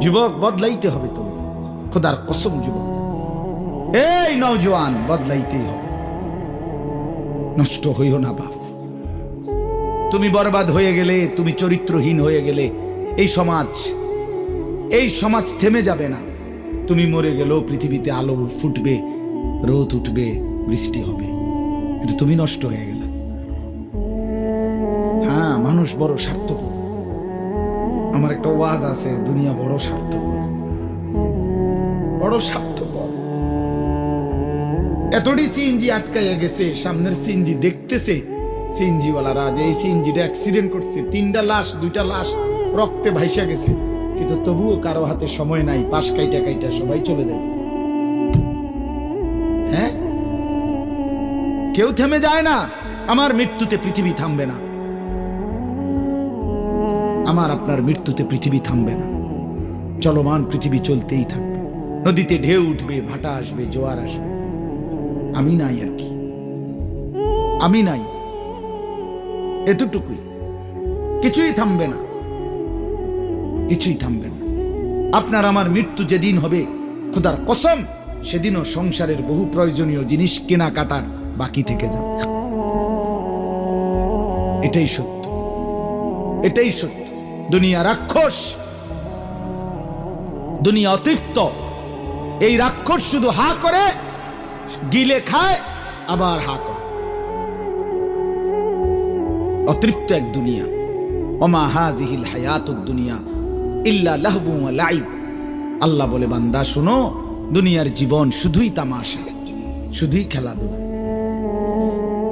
যুবক, বদলাইতে হবে তুমি, খোদার কসম যুবক, এই নওজোয়ান, বদলাইতেই হবে। নষ্ট হইও না বাপ। তুমি বরবাদ হয়ে গেলে, তুমি চরিত্রহীন হয়ে গেলে, এই সমাজ থেমে যাবে না। তুমি মরে গেলেও পৃথিবীতে আলো ফুটবে, রোদ উঠবে, বৃষ্টি হবে, কিন্তু তুমি নষ্ট হয়ে গেলে। হ্যাঁ, মানুষ বড় স্বার্থপর। আমার একটা ওয়াজ আছে, দুনিয়া বড় স্বার্থপর, বড় স্বার্থপর। এতটি সিএনজি আটকাইয়া গেছে, সামনের সিএনজি দেখতেছে সিএনজিওয়ালারা যে এই সিএনজিটা অ্যাক্সিডেন্ট করছে, 3টা লাশ, 2টা লাশ রক্তে ভাইসা গেছে, কিন্তু তবুও কারো হাতে সময় নাই, পাশ কাইটা সবাই চলে যাইতেছে। হ্যাঁ, কেউ থেমে যায় না। আমার মৃত্যুতে পৃথিবী থামবে না, আমার আপনার মৃত্যুতে পৃথিবী থামবে না। চলমান পৃথিবী চলতেই থাকবে। নদীতে ঢেউ উঠবে, ভাটা আসবে, জোয়ার আসবে, আমি নাই আর কি, আমি নাই, এতটুকুই। কিছুই থামবে না, কিছুই থামবে না। আপনার আমার মৃত্যু যেদিন হবে, খোদার কসম, সেদিনও সংসারের বহু প্রয়োজনীয় জিনিস কেনাকাটার বাকি থেকে যাবে। এটাই সত্য, এটাই সত্য। দুনিয়া রাক্ষস, দুনিয়া অতৃপ্ত। এই রাক্ষস শুধু হা করে, গিলে খায়, আবার হা করে। অতৃপ্ত এক দুনিয়া। ওমা হাযিহিল হায়াতুদ দুনিয়া ইল্লা লাহবু ওয়া লাইব। আল্লাহ বলে, বান্দা শোনো, দুনিয়ার জীবন শুধুই তামাশা, শুধুই খেলাধুলা।